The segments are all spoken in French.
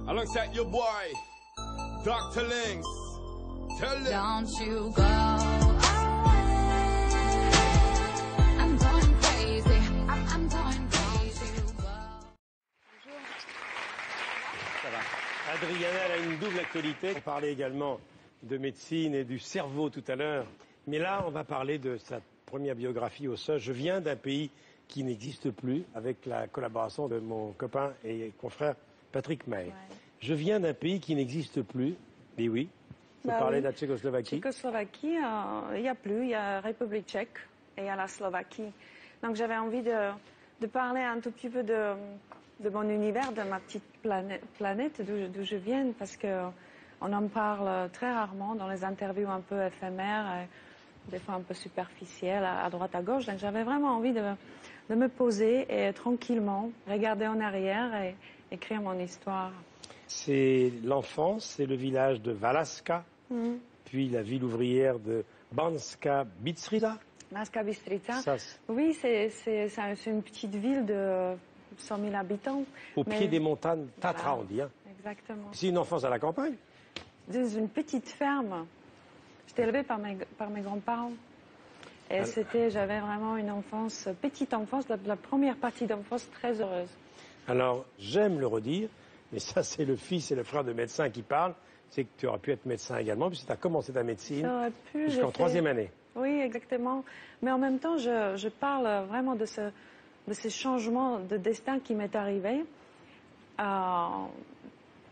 alongside your boy, Dr. Links. Tell them. Don't you go away. I'm going crazy. I'm going crazy. Ça va. Adriana, elle a une double actualité. On parlait également de médecine et du cerveau tout à l'heure. Mais là, on va parler de sa première biographie au SOS. Je viens d'un pays qui n'existe plus, avec la collaboration de mon copain et confrère Patrick May. Ouais. Je viens d'un pays qui n'existe plus. Mais oui, vous parlez de la Tchécoslovaquie. Tchécoslovaquie, il n'y a plus. Il y a la République tchèque et il y a la Slovaquie. Donc j'avais envie de parler un tout petit peu de mon univers, de ma petite planète d'où je viens, parce qu'on en parle très rarement dans les interviews un peu éphémères, des fois un peu superficielles, à droite à gauche. Donc j'avais vraiment envie de me poser et tranquillement regarder en arrière et écrire mon histoire. C'est l'enfance, c'est le village de Valaška, puis la ville ouvrière de Banská Bystrica. Banská Bystrica, oui, c'est une petite ville de 100 000 habitants. Au pied des montagnes Tatra, on dit. Hein. Exactement. C'est une enfance à la campagne? Dans une petite ferme. J'étais élevée par mes grands-parents. Et j'avais vraiment une enfance, petite enfance, la première partie d'enfance très heureuse. Alors, j'aime le redire, mais ça, c'est le fils et le frère de médecin qui parlent. C'est que tu aurais pu être médecin également, puisque tu as commencé ta médecine jusqu'en troisième année. Oui, exactement. Mais en même temps, je parle vraiment de ce changement de destin qui m'est arrivé.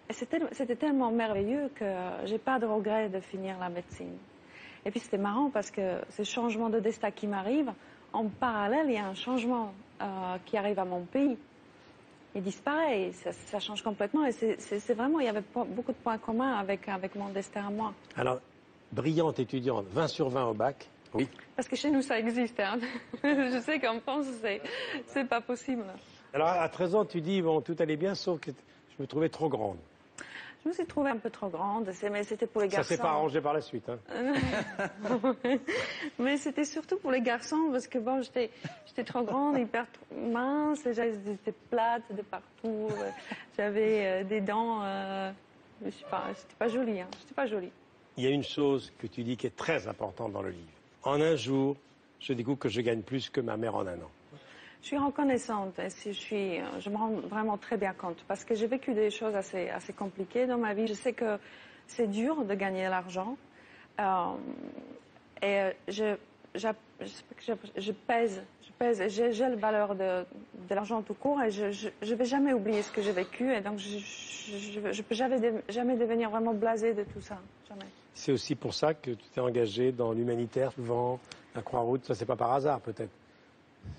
C'était tellement merveilleux que j'ai pas de regret de finir la médecine. Et puis c'était marrant parce que ce changement de destin qui m'arrive, en parallèle, il y a un changement qui arrive à mon pays. Il disparaît, ça change complètement. Et c'est vraiment, il y avait beaucoup de points communs avec mon destin à moi. Alors, brillante étudiante, 20 sur 20 au bac. Oui. Parce que chez nous, ça existe. Hein. Je sais qu'en France, c'est pas possible. Alors, à 13 ans, tu dis, bon, tout allait bien, sauf que je me trouvais trop grande. Je me suis trouvée un peu trop grande, mais c'était pour les garçons. Ça s'est pas arrangé par la suite, hein. Mais c'était surtout pour les garçons, parce que bon, j'étais trop grande, hyper mince, j'étais plate de partout, j'avais des dents, j'étais pas jolie, hein. J'étais pas jolie. Il y a une chose que tu dis qui est très importante dans le livre. En un jour, je découvre que je gagne plus que ma mère en un an. Je suis reconnaissante et je me rends vraiment très bien compte parce que j'ai vécu des choses assez compliquées dans ma vie. Je sais que c'est dur de gagner de l'argent et je pèse, j'ai la valeur de l'argent tout court et je vais jamais oublier ce que j'ai vécu et donc je peux jamais devenir vraiment blasée de tout ça, jamais. C'est aussi pour ça que tu t'es engagée dans l'humanitaire, souvent la Croix-Rouge, ça c'est pas par hasard peut-être?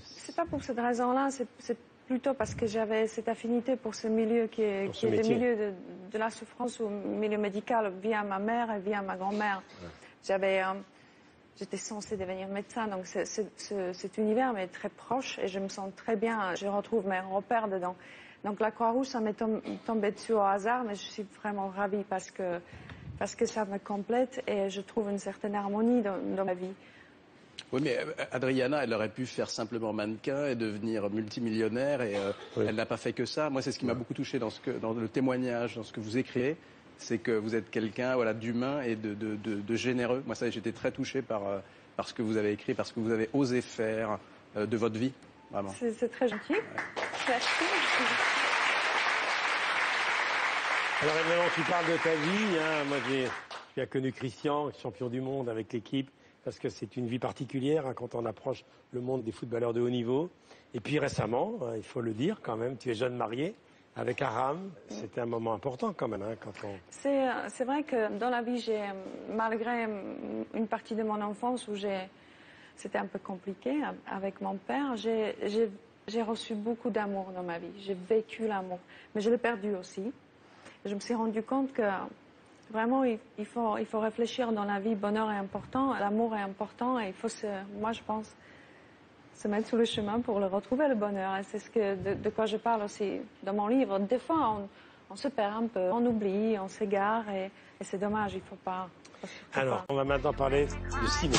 C'est pas pour cette raison-là, c'est plutôt parce que j'avais cette affinité pour ce milieu qui est le milieu de la souffrance ou le milieu médical via ma mère et via ma grand-mère. Ouais. J'étais censée devenir médecin, donc cet univers m'est très proche et je me sens très bien, je retrouve mes repères dedans. Donc la Croix-Rouge, ça m'est tombé dessus au hasard, mais je suis vraiment ravie parce que ça me complète et je trouve une certaine harmonie dans ma vie. Oui, mais Adriana, elle aurait pu faire simplement mannequin et devenir multimillionnaire et elle n'a pas fait que ça. Moi, c'est ce qui m'a beaucoup touché dans le témoignage, dans ce que vous écrivez, c'est que vous êtes quelqu'un d'humain et de généreux. Moi, ça, j'étais très touché par ce que vous avez écrit, par ce que vous avez osé faire de votre vie, vraiment. C'est très gentil. Ouais. Merci. Alors évidemment, tu parles de ta vie. Hein. Moi, j'ai connu Christian, champion du monde avec l'équipe. Parce que c'est une vie particulière hein, quand on approche le monde des footballeurs de haut niveau. Et puis récemment, il faut le dire quand même, tu es jeune mariée avec Aram. C'était un moment important quand même. Hein, quand on... C'est vrai que dans la vie, malgré une partie de mon enfance où c'était un peu compliqué avec mon père, j'ai reçu beaucoup d'amour dans ma vie. J'ai vécu l'amour, mais je l'ai perdu aussi. Je me suis rendu compte que vraiment, il faut réfléchir dans la vie. Le bonheur est important, l'amour est important et il faut, moi je pense, se mettre sur le chemin pour le retrouver, le bonheur. Et c'est de quoi je parle aussi dans mon livre. Des fois, on se perd un peu, on oublie, on s'égare et c'est dommage, il ne faut pas. Alors, on va maintenant parler de cinéma.